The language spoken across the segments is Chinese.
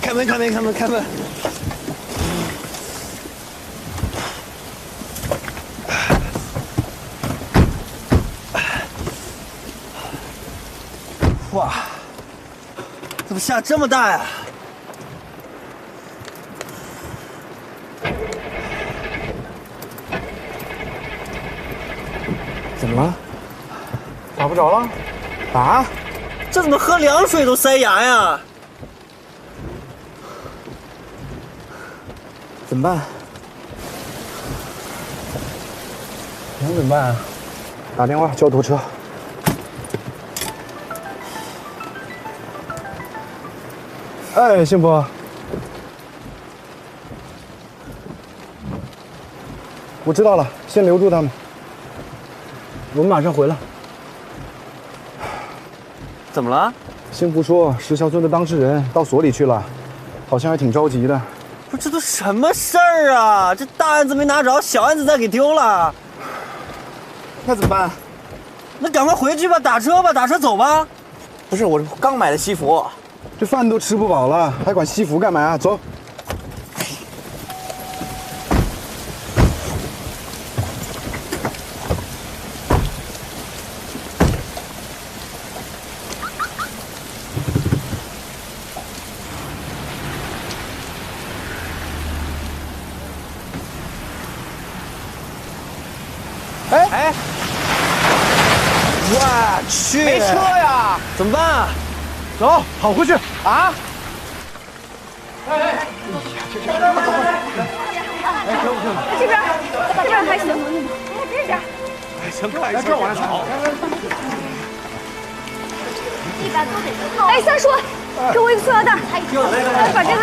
开门，开门，开门，开门！哇，怎么下这么大呀？怎么了？打不着了？啊？这怎么喝凉水都塞牙呀？怎么办？能怎么办啊？打电话叫拖车。哎，幸福，我知道了，先留住他们，我们马上回来。怎么了？幸福说，石桥村的当事人到所里去了，好像还挺着急的。不是，这都什么事儿啊？这大案子没拿着，小案子再给丢了，那怎么办？那赶快回去吧，打车吧，打车走吧。不是，我刚买的西服。这饭都吃不饱了，还管西服干嘛啊？走。哎，我去，没车呀，怎么办？走，跑回去。啊！这边还行，这边。行，快来这往上跑。哎，三叔，给我一个塑料袋，把这个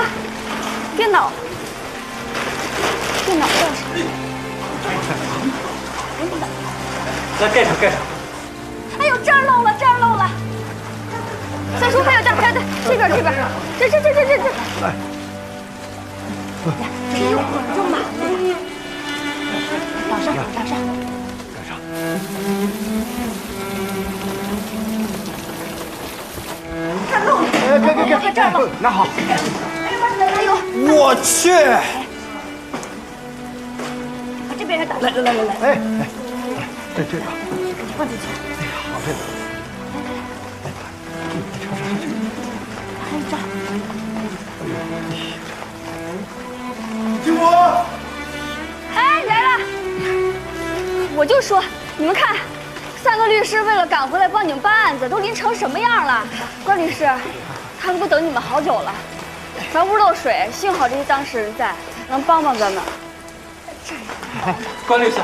电脑带上。来盖上，盖上。哎呦，这儿漏了，这儿漏了。三叔，还有这儿，这边，这。来，这一会儿就满了。挡上。盖上。这儿漏了。给，这儿漏。拿好。哎呦，我去！把这边也挡上。来。哎，这个。放进去。哎呀，好这个。还有这儿。幸福。哎，来了！我就说，你们看，3个律师为了赶回来帮你们办案子，都淋成什么样了？关律师，他们都等你们好久了。咱屋漏水，幸好这些当事人在，能帮帮咱们。关律师，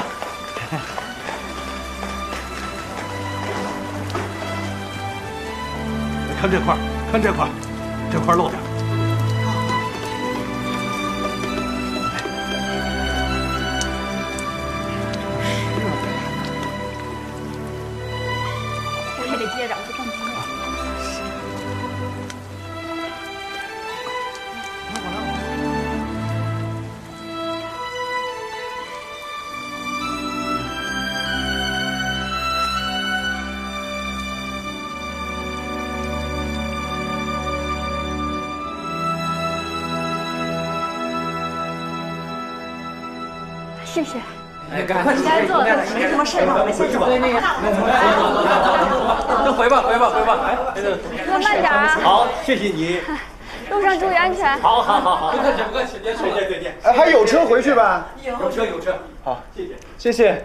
看这块，这块漏点。我也得接着，这更急。谢谢。哎，赶快该做的没什么事了，我们先走。都回吧。哎，哥慢点啊！好，谢谢你。路上注意安全。好，不客气，别说了。对。哎，还有车回去吧？有车。好，谢谢。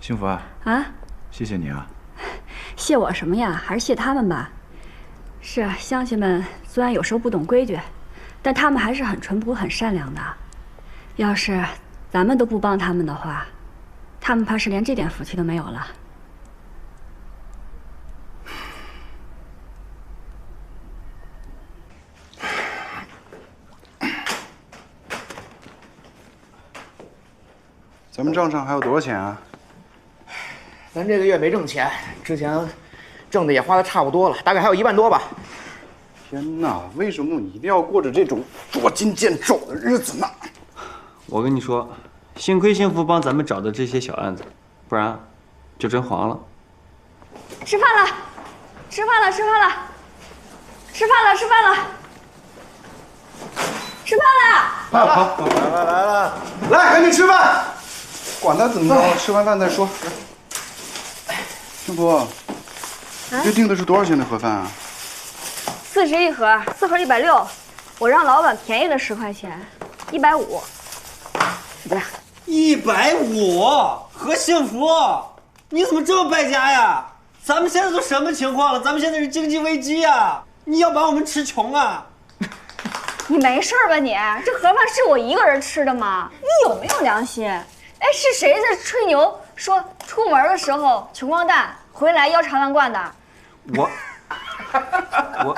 幸福啊，谢谢你啊。谢我什么呀？还是谢他们吧。是啊，乡亲们虽然有时候不懂规矩，但他们还是很淳朴、很善良的。要是咱们都不帮他们的话，他们怕是连这点福气都没有了。咱们账上还有多少钱啊？咱这个月没挣钱，之前挣的也花的差不多了，大概还有1万多吧。天哪，为什么你一定要过着这种捉襟见肘的日子呢？我跟你说，幸亏幸福帮咱们找的这些小案子，不然就真黄了。吃饭了，吃饭了，吃饭了，吃饭了，吃饭了，吃饭了！好，来，赶紧吃饭，管他怎么着，吃完饭再说。幸福，这订的是多少钱的盒饭啊40一盒，4盒160，我让老板便宜了10块钱，150，怎么样？150，何幸福，你怎么这么败家呀？咱们现在都什么情况了？咱们现在是经济危机呀！你要把我们吃穷啊？你没事吧你？这盒饭是我一个人吃的吗？你有没有良心？哎，是谁在吹牛说出门的时候穷光蛋，回来腰缠万贯的？我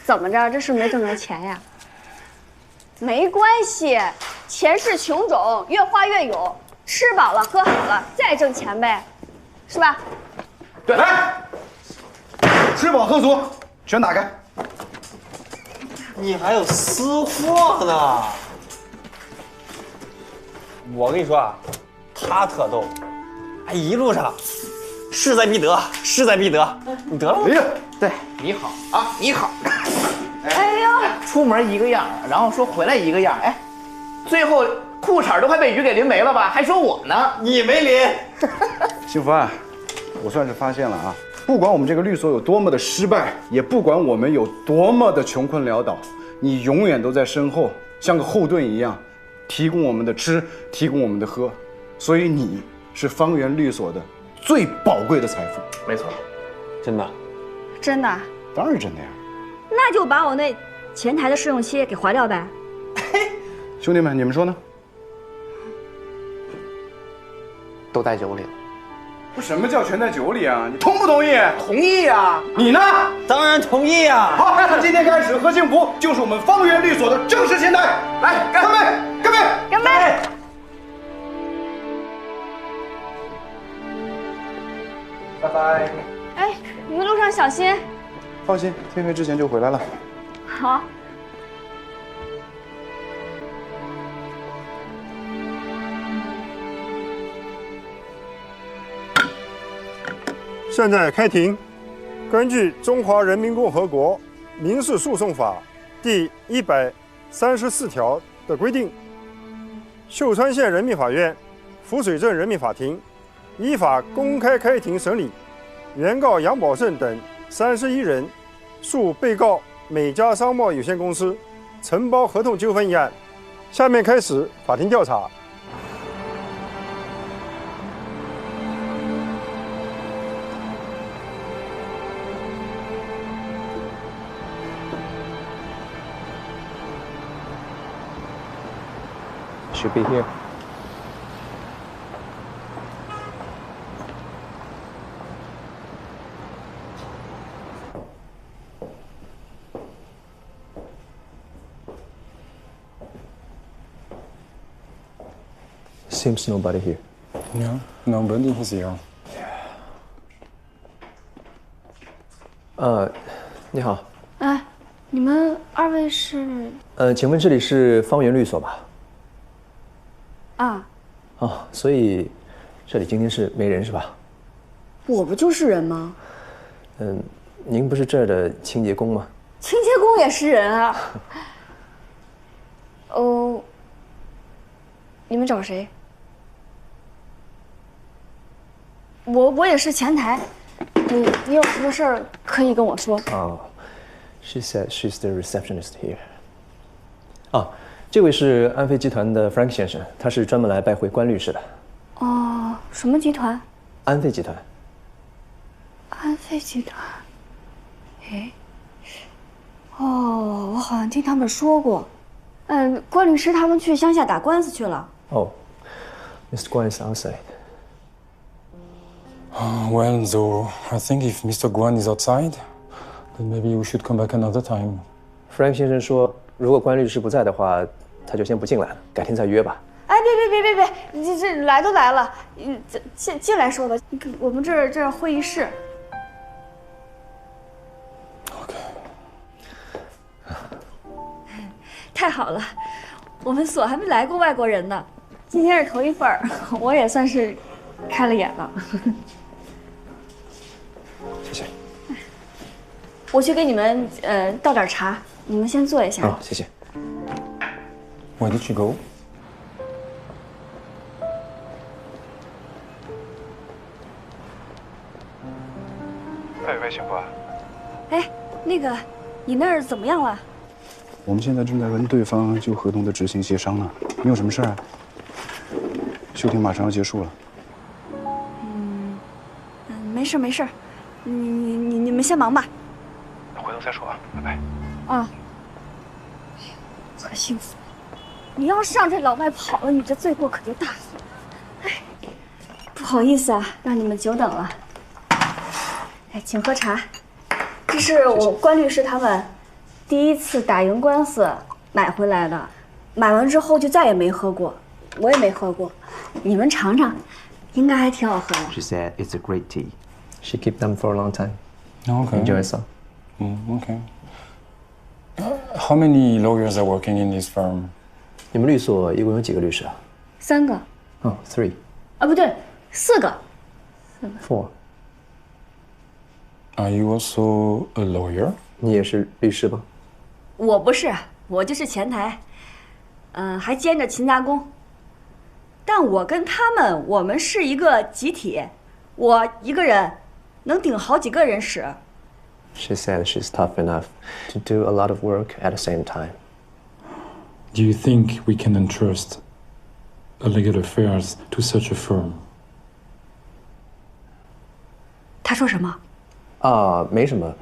怎么着？这是没挣着钱呀？没关系，钱是穷种，越花越有。吃饱了喝好了再挣钱呗，是吧？对，来，吃饱喝足，全打开。你还有私货呢！我跟你说啊，他特逗，哎，一路上势在必得，势在必得。你得了吗？哎呀，对，你好啊，你好。哎呦，出门一个样，然后说回来一个样，哎，最后裤衩都快被雨给淋没了吧？还说我呢？你没淋。幸福啊，我算是发现了啊，不管我们这个律所有多么的失败，也不管我们有多么的穷困潦倒，你永远都在身后，像个后盾一样，提供我们的吃，提供我们的喝，所以你是方圆律所的最宝贵的财富。没错，真的？真的？当然是真的呀。那就把我那前台的试用期给划掉呗。兄弟们，你们说呢？都在酒里了。不，什么叫全在酒里啊？你同不同意？同意呀。你呢？当然同意啊！好，从今天开始，何幸福就是我们方圆律所的正式前台。来，干杯！干杯！干杯！拜拜。哎，你们路上小心。放心，天黑之前就回来了。好。现在开庭。根据《中华人民共和国民事诉讼法》第134条的规定，秀川县人民法院、浮水镇人民法庭依法公开开庭审理原告杨宝胜等31人诉被告美嘉商贸有限公司承包合同纠纷一案。下面开始法庭调查。Should be here. Seems nobody here. No, nobody is here. 你好。哎，你们二位是？请问这里是方圆律所吧？啊。哦，所以这里今天是没人是吧？我不就是人吗？您不是这儿的清洁工吗？清洁工也是人啊。哦，你们找谁？我也是前台，你有什么事儿可以跟我说。哦 ，She said she's the receptionist here. 啊，这位是安飞集团的 Frank 先生，他是专门来拜会关律师的。哦，什么集团？安飞集团。安飞集团。哎，哦，我好像听他们说过。关律师他们去乡下打官司去了。哦 ，Mr. Guan is outside. Well, though, I think if Mr. Guan is outside, then maybe we should come back another time. Frank 先生说，如果关律师不在的话，他就先不进来了，改天再约吧。哎，别，你这来都来了，进来说吧。我们这儿会议室。OK。太好了，我们所还没来过外国人呢，今天是头一份儿，我也算是开了眼了。谢谢。我去给你们倒点茶，你们先坐一下。好，谢谢。Where did she go? 喂，幸福啊。哎，那个，你那儿怎么样了？我们现在正在跟对方就合同的执行协商呢。你有什么事啊？休庭马上要结束了。没事没事，你们先忙吧。那回头再说啊，拜拜。啊。可幸福，你要是让这老外跑了，你这罪过可就大了。哎，不好意思啊，让你们久等了。哎，请喝茶。这是我关律师他们第一次打赢官司买回来的，买完之后就再也没喝过，我也没喝过。你们尝尝，应该还挺好喝的。 She said it's a great tea. She keep them for a long time. Okay. Enjoy some. Okay. How many lawyers are working in this firm? 你们律所一共有几个律师啊3个。哦 ，3. 啊，不对，4个。 4. Are you also a lawyer? 你也是律师吧？我不是，我就是前台，还兼着勤杂工。但我跟他们，我们是一个集体，我一个人能顶好几个人使。She said she's tough enough to do a lot of work at the same time. Do you think we can entrust a legal affairs to such a firm? 他说什么？啊，没什么，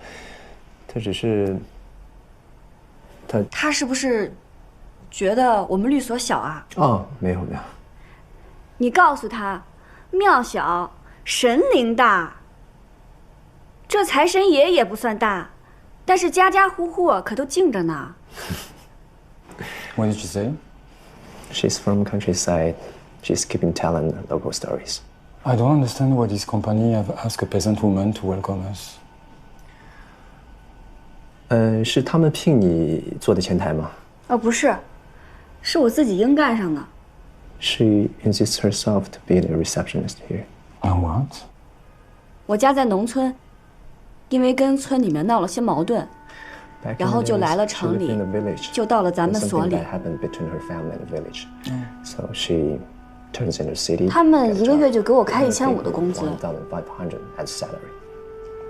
他只是他是不是觉得我们律所小啊？哦，没有没有。你告诉他，庙小神灵大。这财神爷也不算大，但是家家户户可都敬着呢。What did she say? She's from countryside. She's keeping telling local stories. I don't understand why this company have asked a peasant woman to welcome us. 是他们聘你做的前台吗？不是，是我自己硬干上的。She insists herself to be the receptionist here. What? 我家在农村，因为跟村里面闹了些矛盾，然后就来了城里，就到了咱们所里。So she turns into city. 他们一个月就给我开1500的工资。1,500 as salary.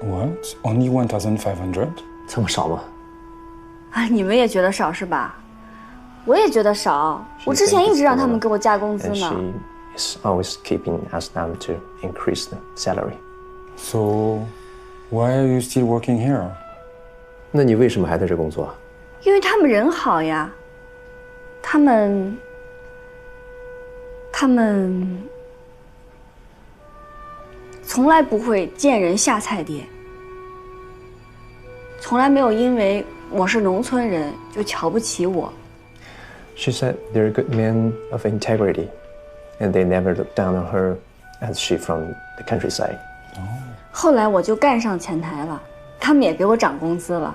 What? Only 1,500? 这么少吗？啊，你们也觉得少是吧？我也觉得少。我之前一直让他们给我加工资呢。And she is always keeping us them to increase the salary. So, why are you still working here? 那你为什么还在这工作？因为他们人好呀。他们从来不会见人下菜碟。从来没有因为我是农村人就瞧不起我。She said they're good men of integrity, and they never look down on her as she from the countryside. 后来我就干上前台了，他们也给我涨工资了。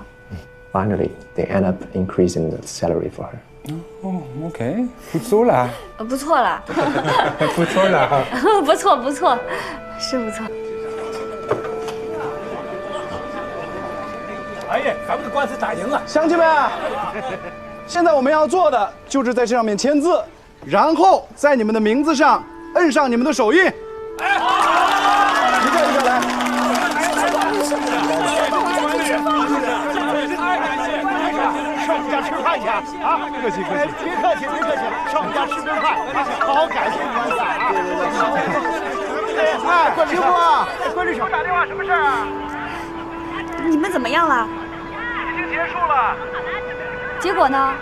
Finally, they end up increasing the salary for her. Oh, okay. 不错啦。不错啦。不错啦。不错不错，是不错。哎呀，咱们的官司打赢了！乡亲们，现在我们要做的就是在这上面签字，然后在你们的名字上摁上你们的手印。哎，一个一个来。上我们家吃饭去啊！客气客气，别客气别客气，上我们家吃顿饭，好好感谢官司啊！哎，关师傅啊，关律师，打电话什么事儿啊？你们怎么样了？已经结束了。结果呢？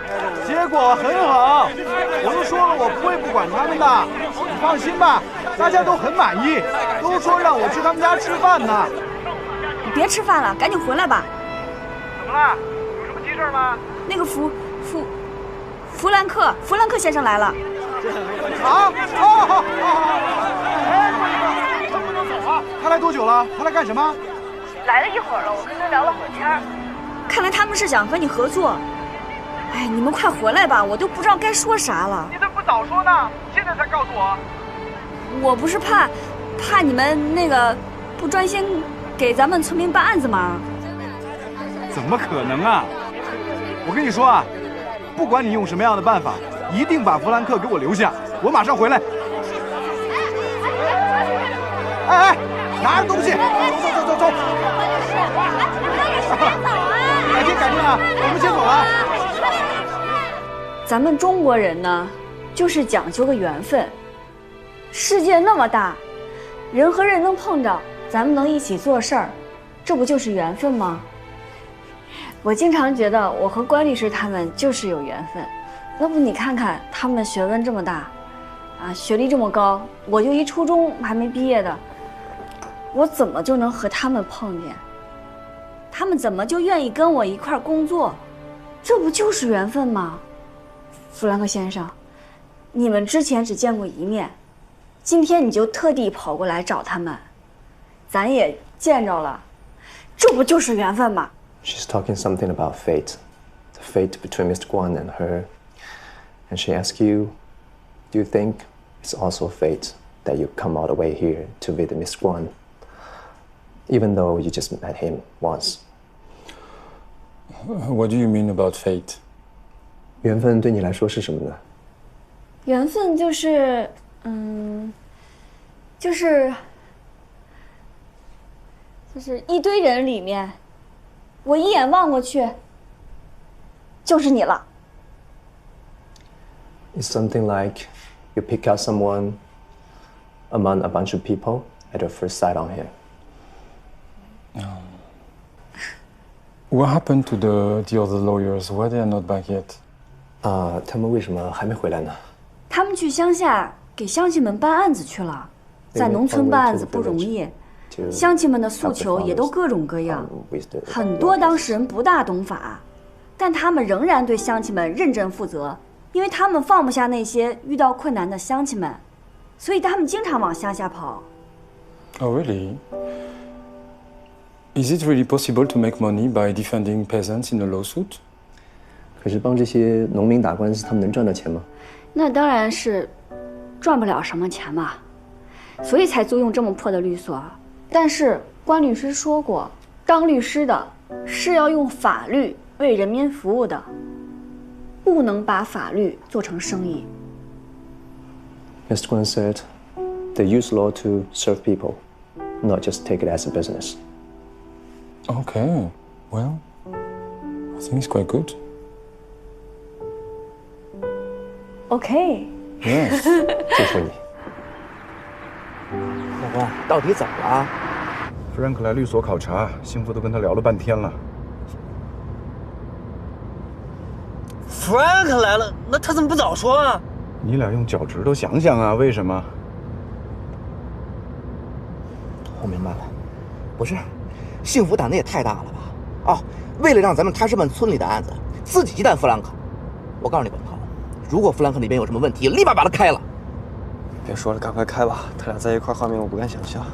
结果很好，我都说了我不会不管他们的，你放心吧，大家都很满意，都说让我去他们家吃饭呢。你别吃饭了，赶紧回来吧。怎么了？有什么急事吗？那个弗兰克先生来了。啊！好。哎，咱不能走啊！他来多久了？他来干什么？来了一会儿了，我跟他聊了会儿天。看来他们是想和你合作。哎，你们快回来吧，我都不知道该说啥了。你怎么不早说呢？现在才告诉我。我不是怕你们那个不专心给咱们村民办案子吗？怎么可能啊！我跟你说啊，不管你用什么样的办法，一定把弗兰克给我留下，我马上回来。哎，拿着东西，走。改天啊，我们先走了。咱们中国人呢，就是讲究个缘分。世界那么大，人和人能碰着，咱们能一起做事儿，这不就是缘分吗？我经常觉得我和关律师他们就是有缘分。要不你看看他们学问这么大，啊，学历这么高，我就一初中还没毕业的，我怎么就能和他们碰见？他们怎么就愿意跟我一块儿工作？这不就是缘分吗？弗兰克先生，你们之前只见过一面，今天你就特地跑过来找他们，咱也见着了，这不就是缘分吗？ She's talking something about fate, the fate between Mr. Guan and her. And she asks you, do you think it's also fate that you come all the way here to visit Mr. Guan, even though you just met him once? What do you mean about fate? 缘分对你来说是什么呢？缘分就是，就是一堆人里面，我一眼望过去，就是你了。It's something like you pick out someone among a bunch of people at your first sight on him. What happened to the other lawyers? Why they are not back yet? 他们为什么还没回来呢？他们去乡下给乡亲们办案子去了，在农村办案子不容易，乡亲们的诉求也都各种各样，很多当事人不大懂法，但他们仍然对乡亲们认真负责，因为他们放不下那些遇到困难的乡亲们，所以他们经常往乡下跑。Oh, really? Is it really possible to make money by defending peasants in a lawsuit? 可是帮这些农民打官司，他们能赚到钱吗？那当然是赚不了什么钱嘛，所以才租用这么破的律所。但是关律师说过，当律师的是要用法律为人民服务的，不能把法律做成生意。Mr. Guan said, they use law to serve people, not just take it as a business. Okay, well, I think it's quite good. OK. Yes. 就说你。老公，到底怎么了？弗兰克来律所考察，幸福都跟他聊了半天了。弗兰克来了，那他怎么不早说啊？你俩用脚趾头想想啊，为什么？我明白了，不是，幸福胆子也太大了吧？哦，为了让咱们塔什曼村里的案子，自己鸡蛋弗兰克。我告诉你，本涛，如果弗兰克那边有什么问题，立马把他开了。别说了，赶快开吧！他俩在一块画面我不敢想象。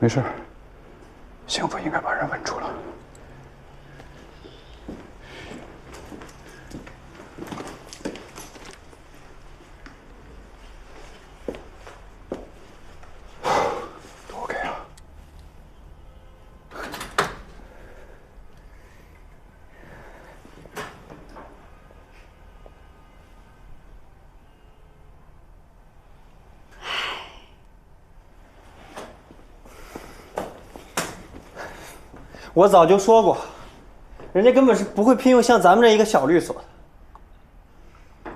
没事，幸福应该把人稳住了。多给啊！我早就说过，人家根本是不会聘用像咱们这一个小律所的。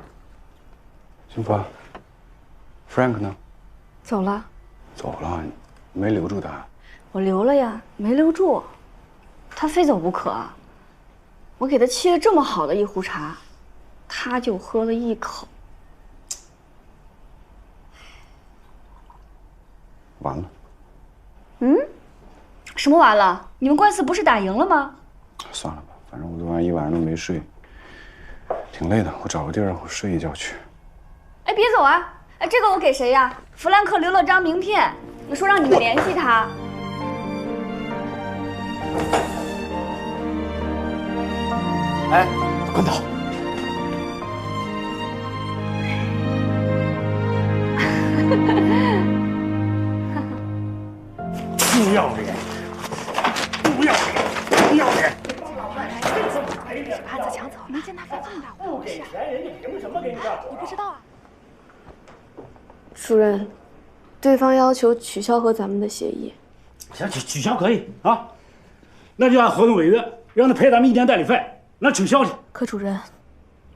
幸福 ，Frank 呢？走了。走了，没留住他。我留了呀，没留住，他非走不可。我给他沏了这么好的一壶茶，他就喝了一口。完了。嗯？什么完了？你们官司不是打赢了吗？算了吧，反正我昨晚一晚上都没睡，挺累的。我找个地儿让我睡一觉去。哎，别走啊！哎，这个我给谁呀？弗兰克留了张名片，你说让你们联系他。哎，关导。不要脸！不要脸！不要脸！案子抢走了，没见他犯这么大祸，不给钱，人家凭什么给你干活？你不知道啊？主任，对方要求取消和咱们的协议。行，取消可以啊，那就按合同违约，让他赔咱们1年代理费，那取消去。可主任，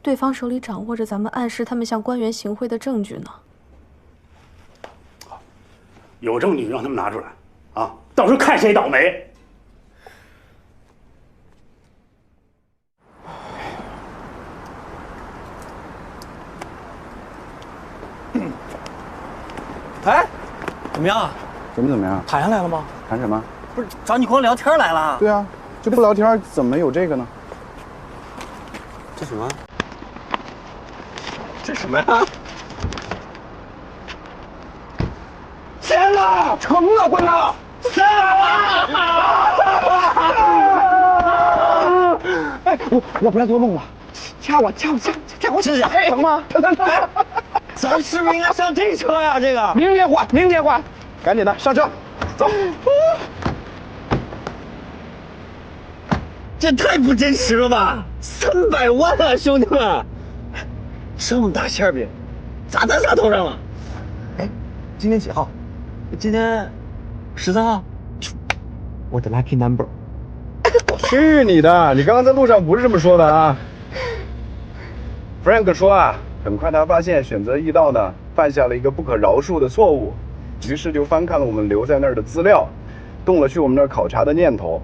对方手里掌握着咱们暗示他们向官员行贿的证据呢。有证据让他们拿出来，啊，到时候看谁倒霉。哎，怎么样？怎么样？谈下来了吗？谈什么？不是找你光聊天来了？对啊，这不聊天怎么有这个呢？这什么？这什么呀？签了，成了，关导，签了！哎，我不要做梦了，掐我，成吗？咱是不是应该上这车呀？这个明天换，赶紧的上车，走。这太不真实了吧！300万啊，兄弟们，这么大馅饼，咋在咱头上了？哎，今天几号？今天13号。我的 lucky number。去你的！你刚刚在路上不是这么说的啊 ！Frank 说啊，很快他发现选择驿道呢，犯下了一个不可饶恕的错误，于是就翻看了我们留在那儿的资料，动了去我们那儿考察的念头。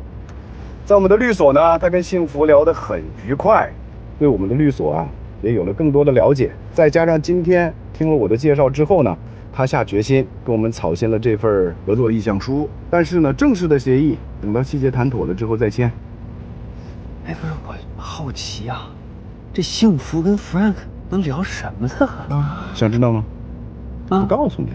在我们的律所呢，他跟幸福聊得很愉快，对我们的律所啊也有了更多的了解。再加上今天听了我的介绍之后呢，他下决心跟我们草签了这份合作意向书。但是呢，正式的协议等到细节谈妥了之后再签。哎，不是，我好奇啊，这幸福跟 Frank 能聊什么呢？想知道吗？我告诉你。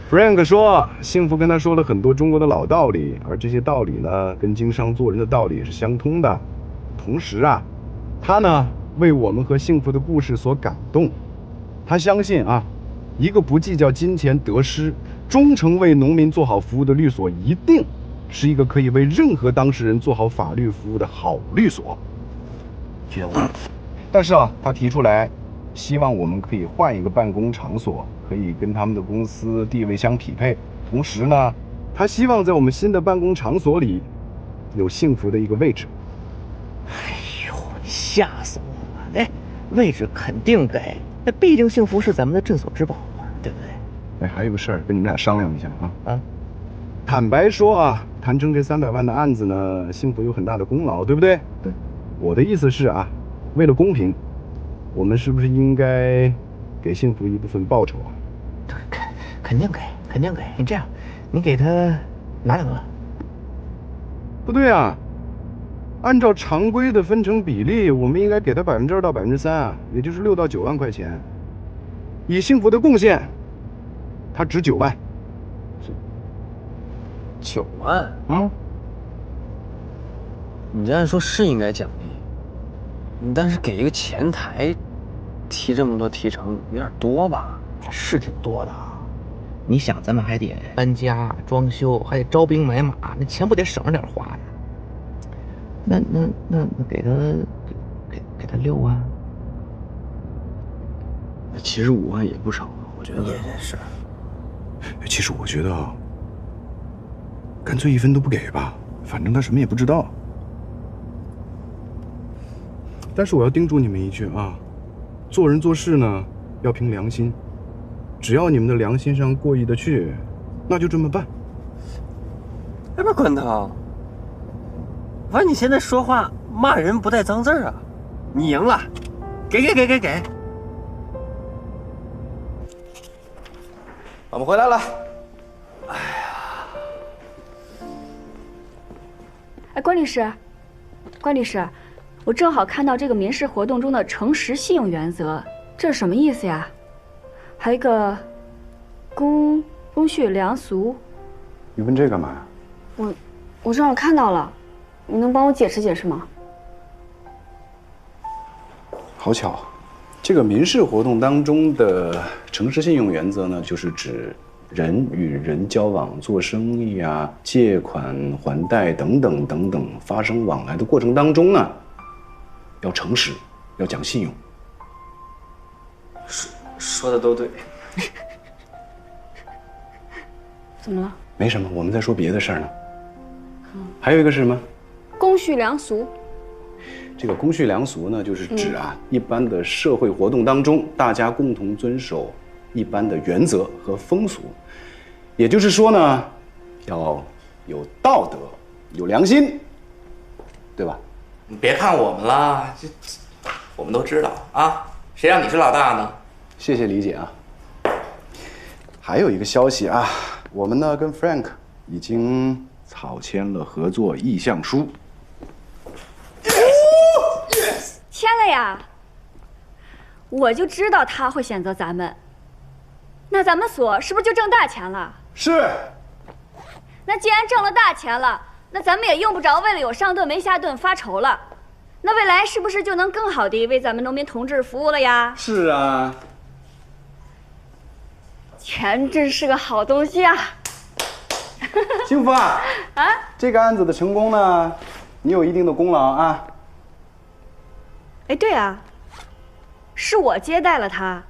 Frank 说，幸福跟他说了很多中国的老道理，而这些道理呢，跟经商做人的道理是相通的。同时啊，他呢为我们和幸福的故事所感动。他相信啊，一个不计较金钱得失、忠诚为农民做好服务的律所，一定是一个可以为任何当事人做好法律服务的好律所。觉悟。但是啊，他提出来，希望我们可以换一个办公场所，可以跟他们的公司地位相匹配。同时呢，他希望在我们新的办公场所里有幸福的一个位置。哎呦，吓死我了！哎，位置肯定给，那毕竟幸福是咱们的镇所之宝嘛，对不对？哎，还有个事儿跟你们俩商量一下啊。坦白说啊，谈成这300万的案子呢，幸福有很大的功劳，对不对？对。我的意思是啊，为了公平，我们是不是应该给幸福一部分报酬啊？肯定给。你这样，你给他拿2万。不对啊，按照常规的分成比例，我们应该给他2%到3%啊，也就是6到9万块钱。以幸福的贡献，他值9万。9万？你这样说是应该奖励，但是给一个前台提这么多提成有点多吧？是挺多的。你想，咱们还得搬家、装修，还得招兵买马，那钱不得省着点花呀？那给他6万。其实5万也不少了，我觉得。也是。其实我觉得啊，干脆1分都不给吧，反正他什么也不知道。但是我要叮嘱你们一句啊，做人做事呢要凭良心，只要你们的良心上过意得去，那就这么办。哎，不是关涛，反正你现在说话骂人不带脏字啊，你赢了，给。我们回来了。哎，关律师，我正好看到这个民事活动中的诚实信用原则，这是什么意思呀？还有一个公序良俗。你问这干嘛呀？我正好看到了，你能帮我解释解释吗？好巧，这个民事活动当中的诚实信用原则呢，就是指人与人交往、做生意啊、借款还贷等等等等发生往来的过程当中呢，要诚实，要讲信用。说的都对。怎么了？没什么，我们在说别的事儿呢。还有一个是什么？公序良俗。这个公序良俗呢，就是指一般的社会活动当中，大家共同遵守一般的原则和风俗。也就是说呢，要有道德，有良心，对吧？你别看我们了，我们都知道啊，谁让你是老大呢？谢谢理解啊。还有一个消息啊，我们呢跟 Frank 已经草签了合作意向书。签了呀！我就知道他会选择咱们，那咱们所是不是就挣大钱了？是。那既然挣了大钱了，那咱们也用不着为了有上顿没下顿发愁了。那未来是不是就能更好地为咱们农民同志服务了呀？是啊。钱真是个好东西啊！幸福啊！啊，这个案子的成功呢，你有一定的功劳啊。哎，对啊，是我接待了他。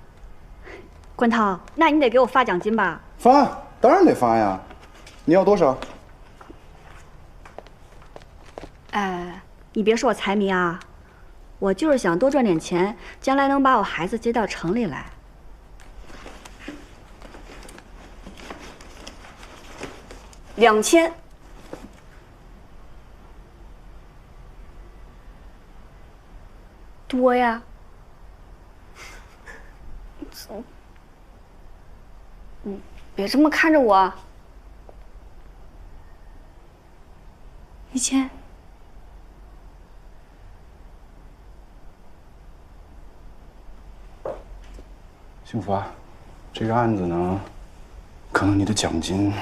关涛，那你得给我发奖金吧？发，当然得发呀。你要多少？哎，你别说我财迷啊，我就是想多赚点钱，将来能把我孩子接到城里来。2000。多呀。别这么看着我。1000。幸福啊，这个案子呢，可能你的奖金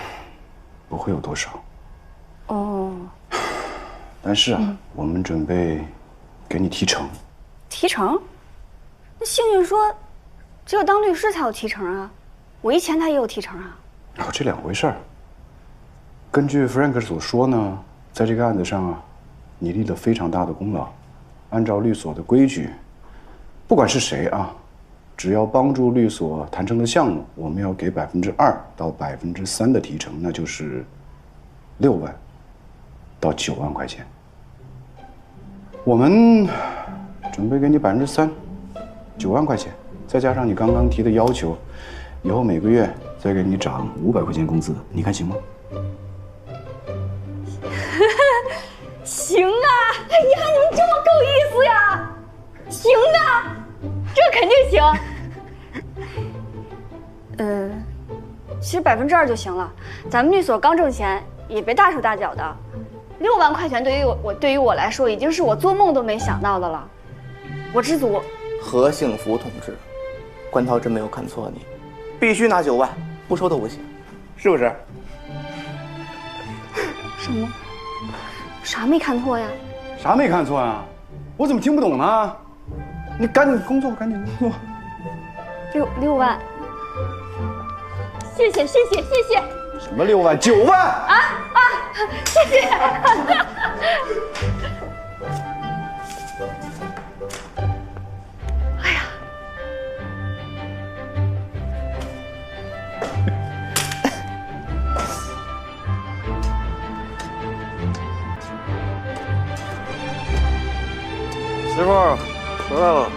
不会有多少。哦。但是啊，我们准备给你提成。提成？那幸运说，只有当律师才有提成啊，我以前他也有提成啊。哦，这两回事儿。根据 Frank 所说呢，在这个案子上啊，你立了非常大的功劳。按照律所的规矩，不管是谁啊，只要帮助律所谈成的项目，我们要给2%到3%的提成，那就是6万到9万块钱。我们准备给你3%，9万块钱，再加上你刚刚提的要求，以后每个月再给你涨500块钱工资，你看行吗？行啊！哎呀，你们这么够意思呀！行啊，这肯定行。其实2%就行了。咱们律所刚挣钱，也别大手大脚的。6万块钱对于我来说，已经是我做梦都没想到的了。我知足。何幸福同志，关涛真没有看错你，必须拿9万，不收都不行，是不是？什么？啥没看错呀？啥没看错呀？我怎么听不懂呢？你赶紧工作，赶紧工作。6万。谢谢。什么6万？9万！啊！谢谢。哎呀！媳妇儿回来了。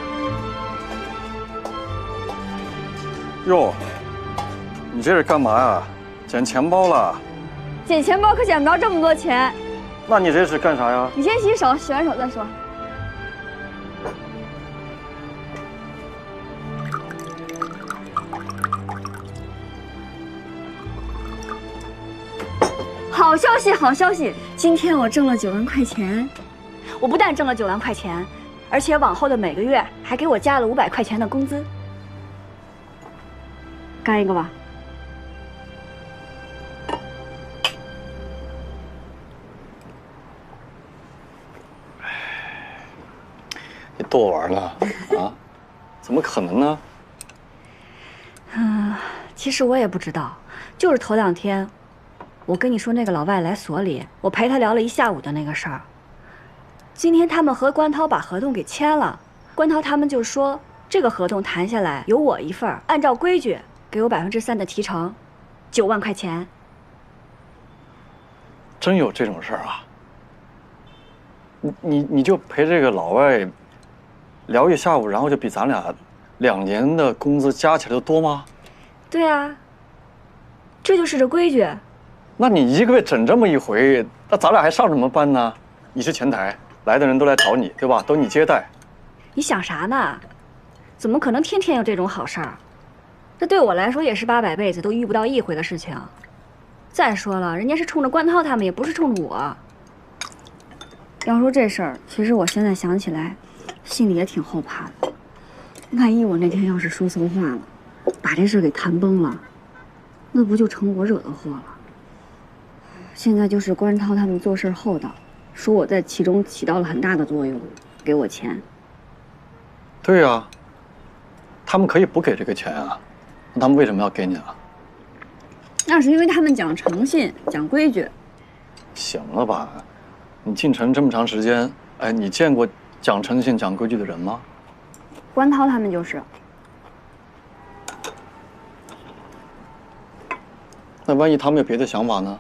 哟，你这是干嘛呀？捡钱包了？捡钱包可捡不着这么多钱。那你这是干啥呀？你先洗手，洗完手再说。好消息，好消息！今天我挣了9万块钱。我不但挣了9万块钱，而且往后的每个月还给我加了500块钱的工资。干一个吧。你逗我玩呢？啊？怎么可能呢？其实我也不知道，就是头2天，我跟你说那个老外来所里，我陪他聊了1下午的那个事儿。今天他们和关涛把合同给签了，关涛他们就说这个合同谈下来有我一份儿，按照规矩给我3%的提成，9万块钱。真有这种事儿啊？你就陪这个老外聊1下午，然后就比咱俩2年的工资加起来都多吗？对啊，这就是这规矩。那你1个月整这么一回，那咱俩还上什么班呢？你是前台，来的人都来找你，对吧？都你接待。你想啥呢？怎么可能天天有这种好事儿？这对我来说也是800辈子都遇不到1回的事情。再说了，人家是冲着关涛他们，也不是冲着我。要说这事儿，其实我现在想起来，心里也挺后怕的。万一我那天要是说错话了，把这事给谈崩了，那不就成我惹的祸了？现在就是关涛他们做事厚道，说我在其中起到了很大的作用，给我钱。对呀，他们可以不给这个钱啊，那他们为什么要给你啊？那是因为他们讲诚信，讲规矩。行了吧，你进城这么长时间，哎，你见过讲诚信、讲规矩的人吗？关涛他们就是。那万一他们有别的想法呢？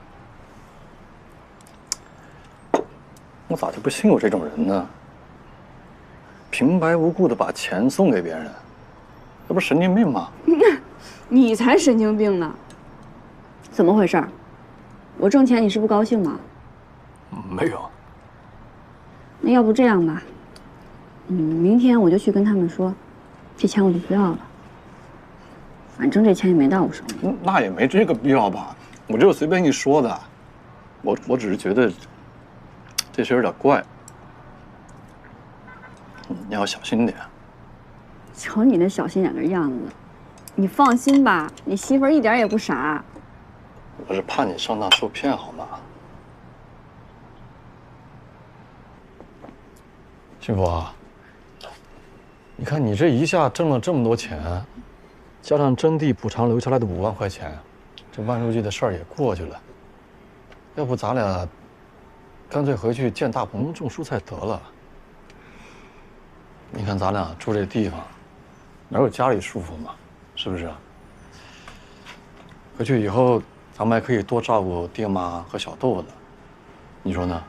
我咋就不信有这种人呢？平白无故的把钱送给别人，这不是神经病吗？你才神经病呢！怎么回事？我挣钱你是不高兴吗？没有。那要不这样吧，明天我就去跟他们说，这钱我就不要了。反正这钱也没到我手里。那也没这个必要吧？我就随便一说的，我只是觉得这事有点怪，你要小心点。瞧你那小心眼的样子，你放心吧，你媳妇儿一点也不傻。我是怕你上当受骗，好吗？幸福啊，你看你这一下挣了这么多钱，加上征地补偿留下来的5万块钱，这万书记的事儿也过去了。要不咱俩干脆回去建大棚种蔬菜得了。你看咱俩住这地方，哪有家里舒服嘛？是不是？回去以后，咱们还可以多照顾爹妈和小豆子，你说呢？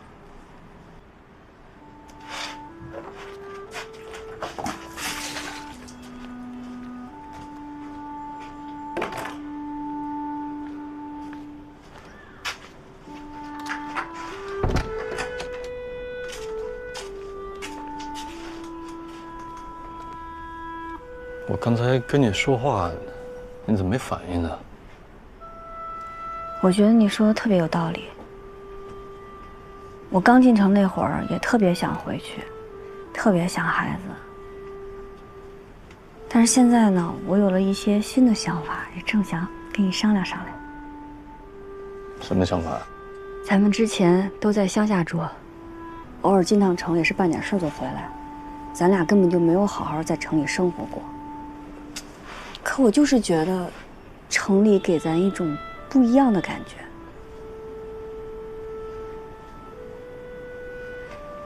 我刚才跟你说话，你怎么没反应呢？我觉得你说的特别有道理。我刚进城那会儿也特别想回去，特别想孩子。但是现在呢，我有了一些新的想法，也正想跟你商量商量。什么想法？咱们之前都在乡下住，偶尔进趟城也是办点事就回来，咱俩根本就没有好好在城里生活过。可我就是觉得，城里给咱一种不一样的感觉。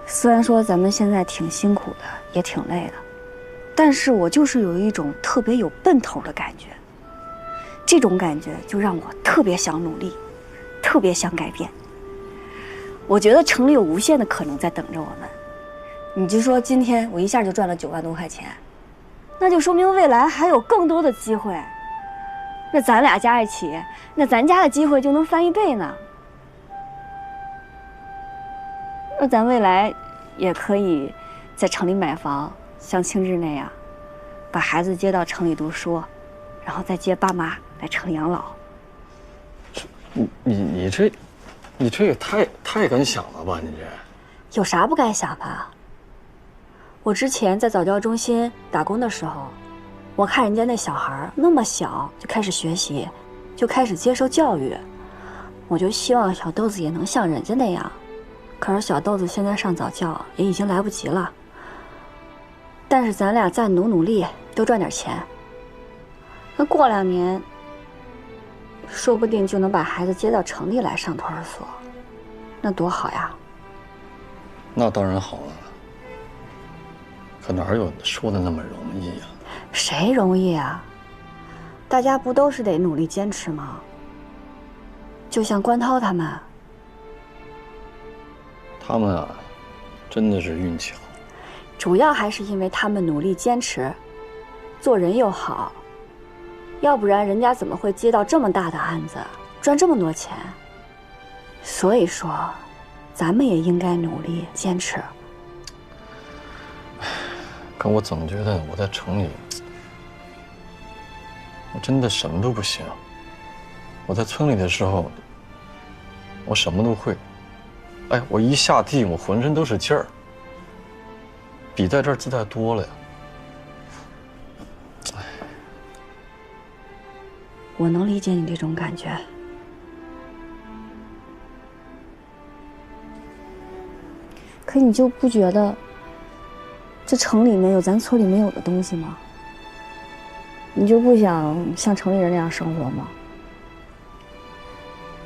虽然说咱们现在挺辛苦的，也挺累的，但是我就是有一种特别有奔头的感觉。这种感觉就让我特别想努力，特别想改变。我觉得城里有无限的可能在等着我们。你就说今天我一下就赚了9万多块钱，那就说明未来还有更多的机会。那咱俩加一起，那咱家的机会就能翻1倍呢。那咱未来也可以在城里买房，像青志那样，把孩子接到城里读书，然后再接爸妈来城里养老。你这也太敢想了吧？你这有啥不敢想的？我之前在早教中心打工的时候，我看人家那小孩那么小就开始学习，就开始接受教育，我就希望小豆子也能像人家那样。可是小豆子现在上早教也已经来不及了。但是咱俩再努力，多赚点钱，那过2年，说不定就能把孩子接到城里来上托儿所，那多好呀！那当然好了，可哪有说的那么容易呀？谁容易啊？大家不都是得努力坚持吗？就像关涛他们，他们啊，真的是运气好。主要还是因为他们努力坚持，做人又好，要不然人家怎么会接到这么大的案子，赚这么多钱？所以说，咱们也应该努力坚持。可我总觉得我在城里，我真的什么都不行。我在村里的时候，我什么都会。哎，我一下地，我浑身都是劲儿，比在这儿自在多了呀。哎，我能理解你这种感觉。可你就不觉得这城里面有咱村里没有的东西吗？你就不想像城里人那样生活吗？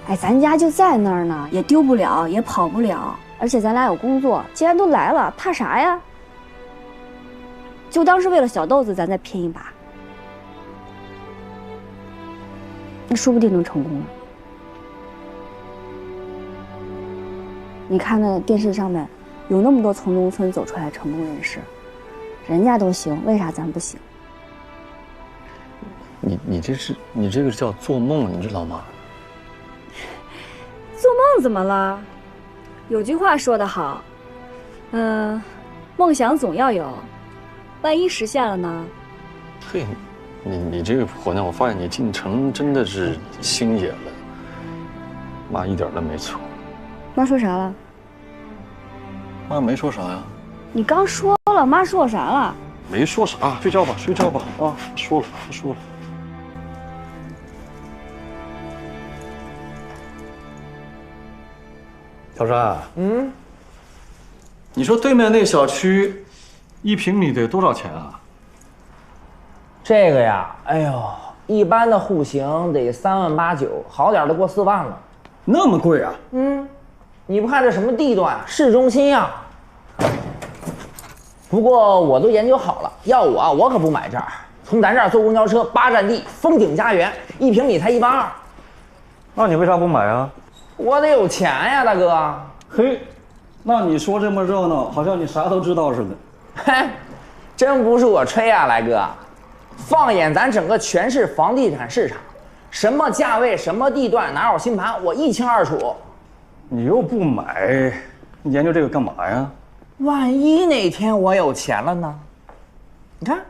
哎，咱家就在那儿呢，也丢不了，也跑不了，而且咱俩有工作，既然都来了，怕啥呀？就当是为了小豆子，咱再拼一把，那说不定能成功了。你看那电视上面有那么多从农村走出来成功人士，人家都行，为啥咱不行？你这个叫做梦，你知道吗？做梦怎么了？有句话说得好，梦想总要有，万一实现了呢？嘿，你这个婆娘，我发现你进城真的是心野了。妈一点都没错。妈说啥了？妈没说啥呀。你刚说了，妈说我啥了？没说啥，睡觉吧，睡觉吧啊！说了，不说了。小山，你说对面那小区1平米得多少钱啊？这个呀，哎呦，一般的户型得3万8、9，好点的过4万了。那么贵啊？你不看这什么地段，市中心呀。不过我都研究好了，要我可不买这儿。从咱这儿坐公交车8站地，风景家园，1平米才1万2。那你为啥不买啊？我得有钱呀，大哥。嘿，那你说这么热闹，好像你啥都知道似的。嘿，真不是我吹啊，来哥。放眼咱整个全市房地产市场，什么价位、什么地段、哪有新盘，我一清二楚。你又不买，你研究这个干嘛呀？万一哪天我有钱了呢？你看，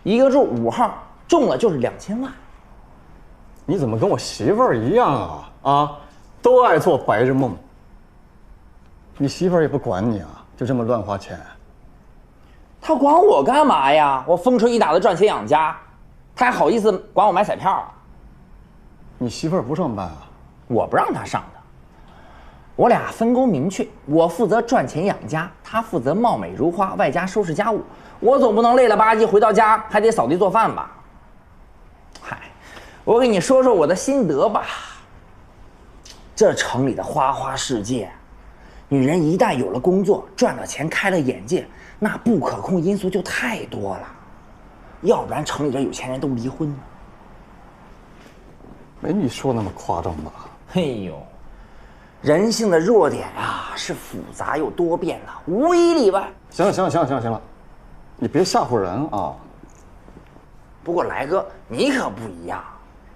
一个住5号，中了就是2000万。你怎么跟我媳妇儿一样啊？啊，都爱做白日梦。你媳妇儿也不管你啊，就这么乱花钱。她管我干嘛呀？我风吹雨打的赚钱养家，她还好意思管我买彩票啊？你媳妇儿不上班啊？我不让她上的。我俩分工明确，我负责赚钱养家，她负责貌美如花，外加收拾家务。我总不能累了吧唧回到家还得扫地做饭吧？嗨，我给你说说我的心得吧。这城里的花花世界，女人一旦有了工作，赚了钱，开了眼界，那不可控因素就太多了。要不然城里这有钱人都离婚了。没你说那么夸张吧？嘿呦，人性的弱点啊，是复杂又多变的，无一例外。行了，你别吓唬人啊！不过来哥，你可不一样。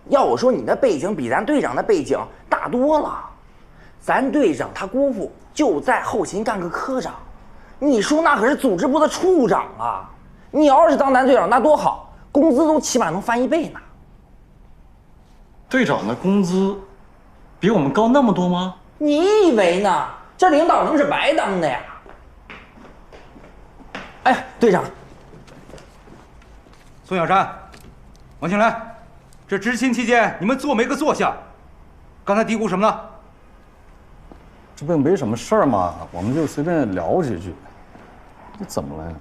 要我说，你的背景比咱队长的背景大多了。咱队长他姑父就在后勤干个科长，你说那可是组织部的处长啊！你要是当咱队长那多好，工资都起码能翻1倍呢。队长的工资比我们高那么多吗？你以为呢？这领导能是白当的呀？哎，队长，宋小山、王庆来，这执勤期间你们坐没个坐下？刚才嘀咕什么呢？这不没什么事儿嘛，我们就随便聊几句。你怎么了呀？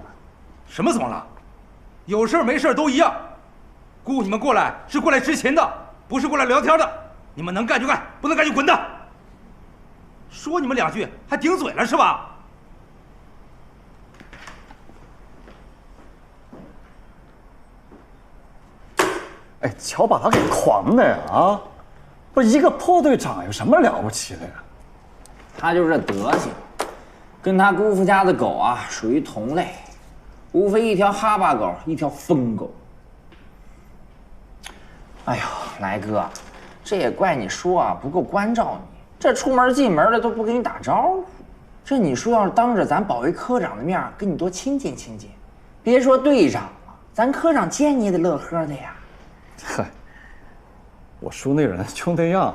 什么怎么了？有事没事都一样。雇你们过来是过来执勤的，不是过来聊天的。你们能干就干，不能干就滚蛋。说你们两句还顶嘴了是吧？哎，瞧把他给狂的呀！啊，不是一个破队长有什么了不起的呀？他就这德行，跟他姑父家的狗啊属于同类，无非一条哈巴狗，一条疯狗。哎呦，来哥，这也怪你叔啊不够关照你，这出门进门的都不跟你打招呼。这你叔要是当着咱保卫科长的面跟你多亲近亲近，别说队长了，咱科长见你也得乐呵的呀。嗨，我叔那人就那样，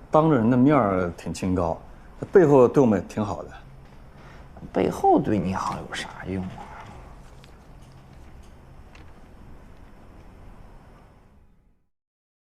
当着人的面挺清高，背后对我们也挺好的。背后对你好有啥用啊？